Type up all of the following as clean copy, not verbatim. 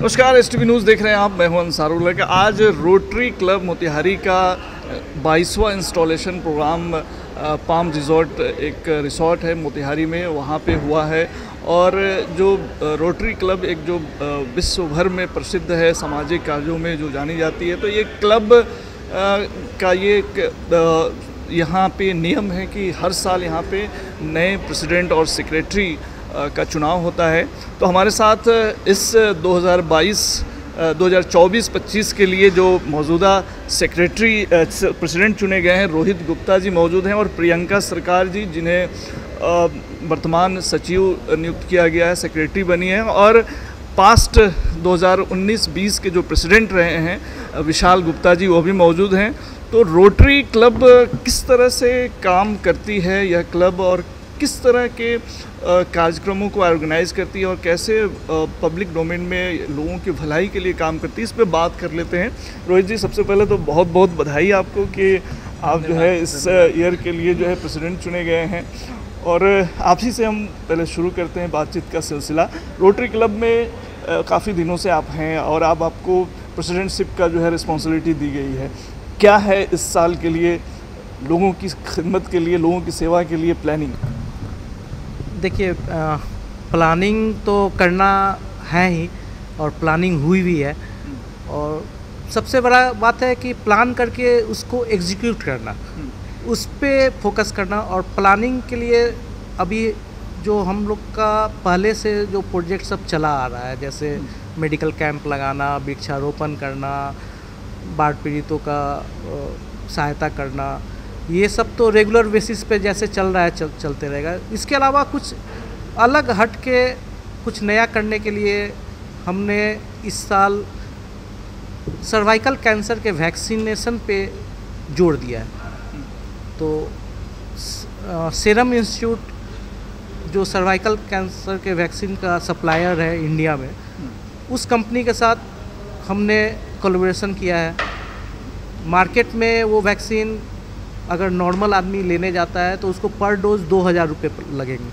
नमस्कार, STV news देख रहे हैं आप। मैं हूं अंसारुल्लाह का। आज रोटरी क्लब मोतिहारी का 22वां इंस्टॉलेशन प्रोग्राम पाम रिज़ॉर्ट एक रिसॉर्ट है मोतिहारी में, वहां पे हुआ है। और जो रोटरी क्लब एक जो विश्व भर में प्रसिद्ध है, सामाजिक कार्यों में जो जानी जाती है, तो ये क्लब का ये यहाँ पे नियम है कि हर साल यहाँ पे नए प्रेसिडेंट और सेक्रेटरी का चुनाव होता है। तो हमारे साथ इस 2024-25 के लिए जो मौजूदा सेक्रेटरी प्रेसिडेंट चुने गए हैं, रोहित गुप्ता जी मौजूद हैं, और प्रियंका सरकार जी, जिन्हें वर्तमान सचिव नियुक्त किया गया है, सेक्रेटरी बनी है। और पास्ट 2019-20 के जो प्रेसिडेंट रहे हैं विशाल गुप्ता जी, वो भी मौजूद हैं। तो रोटरी क्लब किस तरह से काम करती है यह क्लब, और किस तरह के कार्यक्रमों को ऑर्गेनाइज़ करती है, और कैसे पब्लिक डोमेन में लोगों की भलाई के लिए काम करती है, इस पे बात कर लेते हैं। रोहित जी, सबसे पहले तो बहुत बहुत बधाई आपको कि आप जो है इस ईयर के लिए जो है प्रेसिडेंट चुने गए हैं। और आप ही से हम पहले शुरू करते हैं बातचीत का सिलसिला। रोटरी क्लब में काफ़ी दिनों से आप हैं, और आपको प्रेसिडेंटशिप का जो है रिस्पॉन्सिबिलिटी दी गई है। क्या है इस साल के लिए लोगों की खिदमत के लिए, लोगों की सेवा के लिए प्लानिंग? देखिए, प्लानिंग तो करना है ही, और प्लानिंग हुई भी है। और सबसे बड़ा बात है कि प्लान करके उसको एग्जीक्यूट करना, उस पे फोकस करना। और प्लानिंग के लिए अभी जो हम लोग का पहले से जो प्रोजेक्ट सब चला आ रहा है, जैसे मेडिकल कैंप लगाना, वृक्षारोपण करना, बाढ़ पीड़ितों का सहायता करना, ये सब तो रेगुलर बेसिस पे जैसे चल रहा है चलते रहेगा। इसके अलावा कुछ अलग हट के कुछ नया करने के लिए हमने इस साल सर्वाइकल कैंसर के वैक्सीनेशन पे जोर दिया है। तो सीरम इंस्टीट्यूट जो सर्वाइकल कैंसर के वैक्सीन का सप्लायर है इंडिया में, उस कंपनी के साथ हमने कोलैबोरेशन किया है। मार्केट में वो वैक्सीन अगर नॉर्मल आदमी लेने जाता है तो उसको पर डोज 2000 रुपये लगेंगे।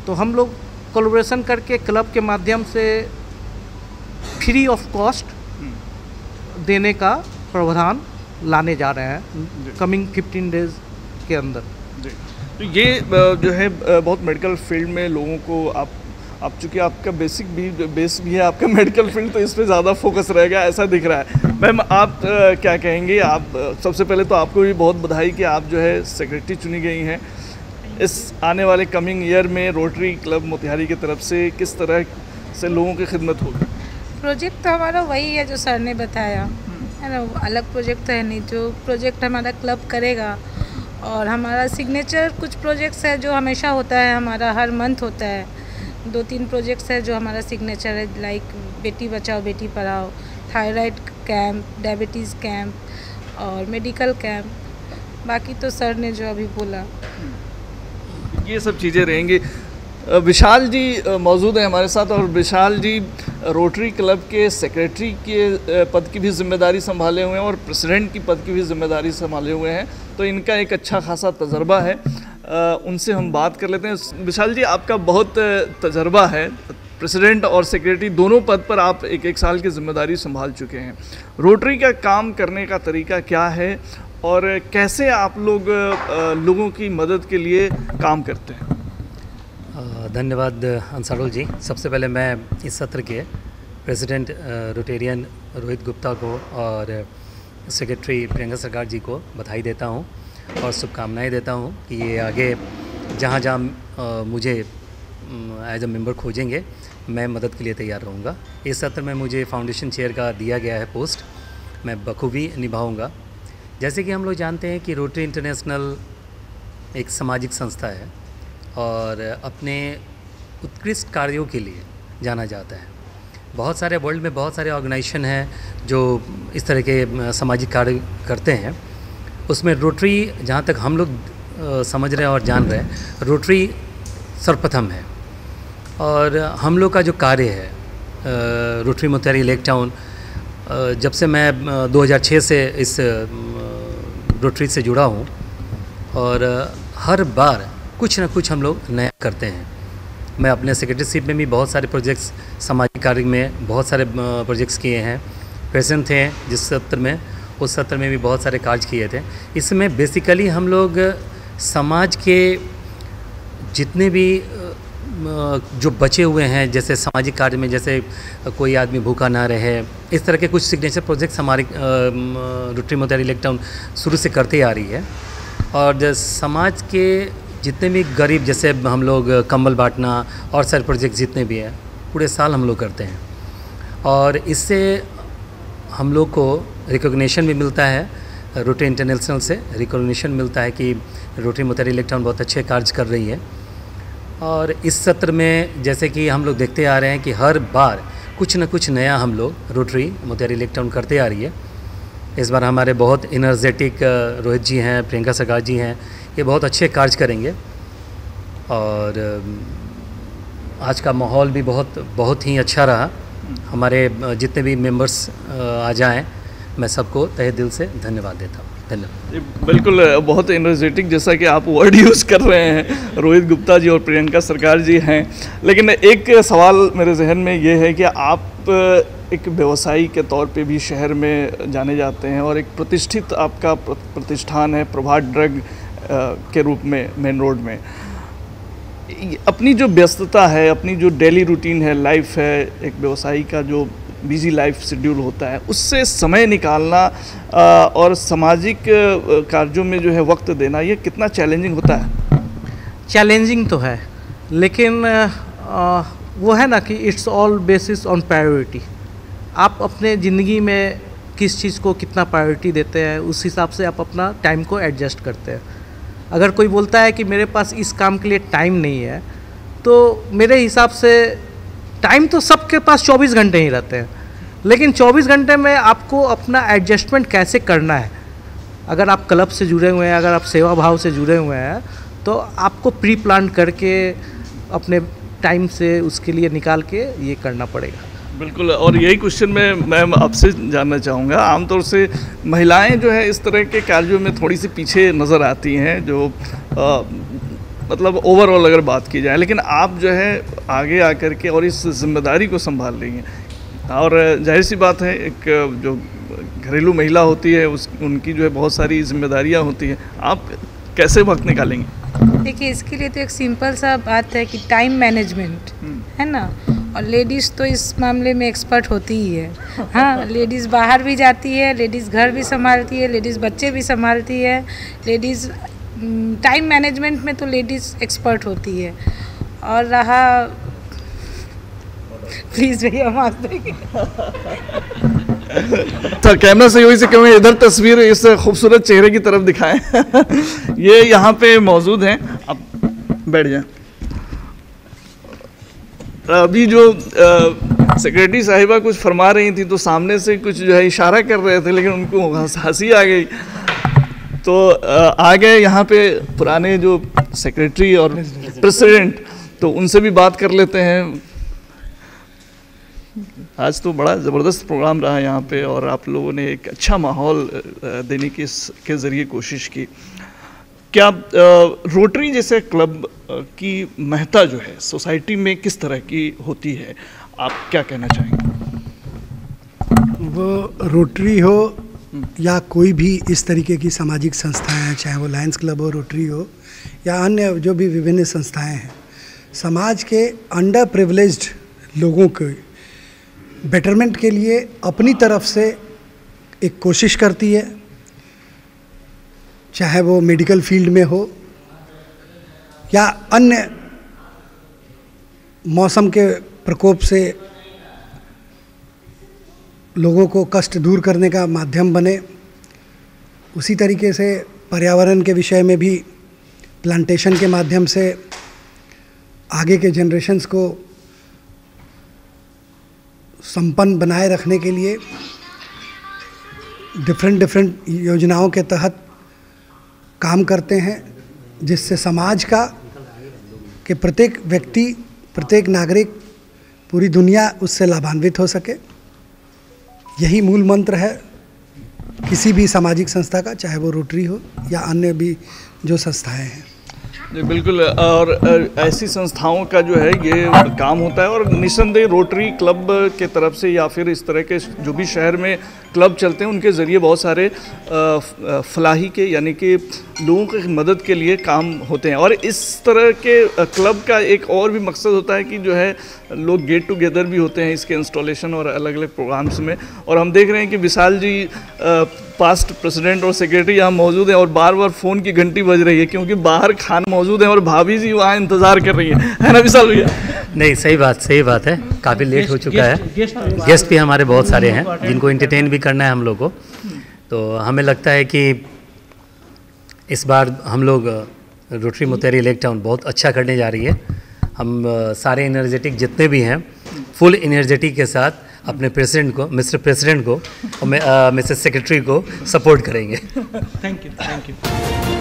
तो हम लोग कोलैबोरेशन करके क्लब के माध्यम से फ्री ऑफ कॉस्ट देने का प्रावधान लाने जा रहे हैं कमिंग 15 डेज के अंदर। तो ये जो है बहुत मेडिकल फील्ड में लोगों को आप चूँकि आपका बेस भी है आपका मेडिकल फील्ड, तो इस पे ज़्यादा फोकस रहेगा ऐसा दिख रहा है। मैम, आप क्या कहेंगे? आप सबसे पहले तो आपको भी बहुत बधाई कि आप जो है सेक्रेटरी चुनी गई हैं। इस आने वाले कमिंग ईयर में रोटरी क्लब मोतिहारी की तरफ से किस तरह से लोगों की खिदमत होगी? प्रोजेक्ट तो हमारा वही है जो सर ने बताया है ना, अलग प्रोजेक्ट तो है नहीं। जो प्रोजेक्ट हमारा क्लब करेगा, और हमारा सिग्नेचर कुछ प्रोजेक्ट्स है जो हमेशा होता है, हमारा हर मंथ होता है। 2-3 प्रोजेक्ट्स है जो हमारा सिग्नेचर है, like Beti Bachao Beti Padhao, thyroid camp, diabetes camp और मेडिकल कैंप। बाकी तो सर ने जो अभी बोला ये सब चीज़ें रहेंगी। विशाल जी मौजूद हैं हमारे साथ, और विशाल जी रोटरी क्लब के सेक्रेटरी के पद की भी जिम्मेदारी संभाले हुए हैं और प्रेसिडेंट की पद की भी जिम्मेदारी संभाले हुए हैं, तो इनका एक अच्छा खासा तजर्बा है। उनसे हम बात कर लेते हैं। विशाल जी, आपका बहुत तजर्बा है, प्रेसिडेंट और सेक्रेटरी दोनों पद पर आप एक साल की जिम्मेदारी संभाल चुके हैं। रोटरी का काम करने का तरीका क्या है, और कैसे आप लोग लोगों की मदद के लिए काम करते हैं? धन्यवाद अंसारुल जी। सबसे पहले मैं इस सत्र के प्रेसिडेंट रोटेरियन रोहित गुप्ता को और सेक्रेटरी प्रियंका सरकार जी को बधाई देता हूं और शुभकामनाएं देता हूं कि ये आगे जहां जहां मुझे एज अ मेंबर खोजेंगे, मैं मदद के लिए तैयार रहूँगा। इस सत्र में मुझे फाउंडेशन चेयर का दिया गया है पोस्ट, मैं बखूबी निभाऊँगा। जैसे कि हम लोग जानते हैं कि रोटरी इंटरनेशनल एक सामाजिक संस्था है और अपने उत्कृष्ट कार्यों के लिए जाना जाता है। बहुत सारे वर्ल्ड में बहुत सारे ऑर्गेनाइजेशन हैं जो इस तरह के सामाजिक कार्य करते हैं। उसमें रोटरी, जहाँ तक हम लोग समझ रहे हैं और जान रहे हैं, रोटरी सर्वप्रथम है। और हम लोग का जो कार्य है रोटरी मोतिहारी लेक टाउन, जब से मैं 2006 से इस रोटरी से जुड़ा हूँ, और हर बार कुछ ना कुछ हम लोग नया करते हैं। मैं अपने सेक्रेटरीशिप में भी बहुत सारे प्रोजेक्ट्स सामाजिक कार्य में बहुत सारे प्रोजेक्ट्स किए हैं। प्रेजेंट थे जिस सत्र में, उस सत्र में भी बहुत सारे कार्य किए थे। इसमें बेसिकली हम लोग समाज के जितने भी जो बचे हुए हैं, जैसे सामाजिक कार्य में, जैसे कोई आदमी भूखा ना रहे, इस तरह के कुछ सिग्नेचर प्रोजेक्ट्स हमारी रोटरी मोतिहारी लेक टाउन शुरू से करते आ रही है। और समाज के जितने भी गरीब, जैसे हम लोग कंबल बांटना और सारे प्रोजेक्ट जितने भी हैं पूरे साल हम लोग करते हैं, और इससे हम लोग को रिकॉग्निशन भी मिलता है। रोटरी इंटरनेशनल से रिकॉग्निशन मिलता है कि रोटरी मोतिहारी लेक टाउन बहुत अच्छे कार्य कर रही है। और इस सत्र में जैसे कि हम लोग देखते आ रहे हैं कि हर बार कुछ न कुछ नया हम लोग रोटरी मोतिहारी लेक टाउन करते आ रही है। इस बार हमारे बहुत एनर्जेटिक रोहित जी हैं, प्रियंका सरकार जी हैं, ये बहुत अच्छे कार्य करेंगे। और आज का माहौल भी बहुत ही अच्छा रहा। हमारे जितने भी मेंबर्स आ जाएं, मैं सबको तहे दिल से धन्यवाद देता हूँ। धन्यवाद। बिल्कुल, बहुत एनर्जेटिक जैसा कि आप वर्ड यूज़ कर रहे हैं, रोहित गुप्ता जी और प्रियंका सरकार जी हैं। लेकिन एक सवाल मेरे जहन में ये है कि आप एक व्यवसायी के तौर पे भी शहर में जाने जाते हैं और एक प्रतिष्ठित आपका प्रतिष्ठान है प्रभात ड्रग के रूप में मेन रोड में। अपनी जो व्यस्तता है, अपनी जो डेली रूटीन है, लाइफ है, एक व्यवसायी का जो बिजी लाइफ शेड्यूल होता है, उससे समय निकालना और सामाजिक कार्यों में जो है वक्त देना, ये कितना चैलेंजिंग होता है? चैलेंजिंग तो है, लेकिन वो है ना कि it's all basis on priority. आप अपने ज़िंदगी में किस चीज़ को कितना प्रायोरिटी देते हैं, उस हिसाब से आप अपना टाइम को एडजस्ट करते हैं। अगर कोई बोलता है कि मेरे पास इस काम के लिए टाइम नहीं है, तो मेरे हिसाब से टाइम तो सबके पास 24 घंटे ही रहते हैं, लेकिन 24 घंटे में आपको अपना एडजस्टमेंट कैसे करना है। अगर आप क्लब से जुड़े हुए हैं, अगर आप सेवा भाव से जुड़े हुए हैं, तो आपको प्री प्लान करके अपने टाइम से उसके लिए निकाल के ये करना पड़ेगा। बिल्कुल, और यही क्वेश्चन मैं आपसे जानना चाहूँगा। आमतौर से महिलाएं जो है इस तरह के कार्यों में थोड़ी सी पीछे नज़र आती हैं, जो मतलब ओवरऑल अगर बात की जाए, लेकिन आप जो है आगे आकर के और इस जिम्मेदारी को संभाल रही हैं। और जाहिर सी बात है, एक जो घरेलू महिला होती है उनकी जो है बहुत सारी जिम्मेदारियां होती हैं। आप कैसे वक्त निकालेंगे? देखिए, इसके लिए तो एक सिंपल सा बात है कि टाइम मैनेजमेंट है ना, और लेडीज़ तो इस मामले में एक्सपर्ट होती ही है। हाँ, लेडीज़ बाहर भी जाती है, लेडीज़ घर भी संभालती है, लेडीज़ बच्चे भी संभालती है, लेडीज़ टाइम मैनेजमेंट में तो लेडीज़ एक्सपर्ट होती है। और रहा, प्लीज़ भैया माफ देंगे तो कैमरा सहयोगी से कहूँगा इधर तस्वीर इस खूबसूरत चेहरे की तरफ दिखाएं। ये यहाँ पे मौजूद हैं, आप बैठ जाएं। अभी जो सेक्रेटरी साहिबा कुछ फरमा रही थी, तो सामने से कुछ जो है इशारा कर रहे थे, लेकिन उनको हंसी आ गई। तो आ गए यहाँ पे पुराने जो सेक्रेटरी और प्रेसिडेंट, तो उनसे भी बात कर लेते हैं। आज तो बड़ा ज़बरदस्त प्रोग्राम रहा यहाँ पे, और आप लोगों ने एक अच्छा माहौल देने के ज़रिए कोशिश की। क्या रोटरी जैसे क्लब की महत्ता जो है सोसाइटी में किस तरह की होती है, आप क्या कहना चाहेंगे? वो रोटरी हो या कोई भी इस तरीके की सामाजिक संस्थाएं हैं, चाहे वो लायंस क्लब हो, रोटरी हो या अन्य जो भी विभिन्न संस्थाएं हैं, समाज के अंडर प्रिविलेज्ड लोगों के बेटरमेंट के लिए अपनी तरफ से एक कोशिश करती है, चाहे वो मेडिकल फील्ड में हो या अन्य मौसम के प्रकोप से लोगों को कष्ट दूर करने का माध्यम बने। उसी तरीके से पर्यावरण के विषय में भी प्लांटेशन के माध्यम से आगे के जनरेशन्स को संपन्न बनाए रखने के लिए डिफरेंट योजनाओं के तहत काम करते हैं, जिससे समाज का कि प्रत्येक व्यक्ति, प्रत्येक नागरिक, पूरी दुनिया उससे लाभान्वित हो सके। यही मूल मंत्र है किसी भी सामाजिक संस्था का, चाहे वो रोटरी हो या अन्य भी जो संस्थाएं हैं। जी बिल्कुल। और ऐसी संस्थाओं का जो है ये काम होता है, और निस्संदेह रोटरी क्लब के तरफ से या फिर इस तरह के जो भी शहर में क्लब चलते हैं उनके ज़रिए बहुत सारे फलाही के यानी कि लोगों की मदद के लिए काम होते हैं। और इस तरह के क्लब का एक और भी मकसद होता है कि जो है लोग गेट टुगेदर भी होते हैं इसके इंस्टॉलेशन और अलग अलग प्रोग्राम्स में। और हम देख रहे हैं कि विशाल जी पास्ट प्रेसिडेंट और सेक्रेटरी यहाँ मौजूद हैं और बार बार फ़ोन की घंटी बज रही है क्योंकि बाहर खान मौजूद हैं और भाभी जी वहाँ इंतज़ार कर रही है ना विशाल भैया? नहीं, सही बात है, काफ़ी लेट हो चुका है। गेस्ट भी हमारे बहुत सारे हैं जिनको एंटरटेन भी करना है हम लोग को। तो हमें लगता है कि इस बार हम लोग रोटरी मुतेहरी लेक टाउन बहुत अच्छा करने जा रही है। हम सारे एनर्जेटिक जितने भी हैं फुल एनर्जेटिक के साथ अपने प्रेसिडेंट को, मिस्टर प्रेसिडेंट को और मिसेस सेक्रेटरी को सपोर्ट करेंगे। Thank you.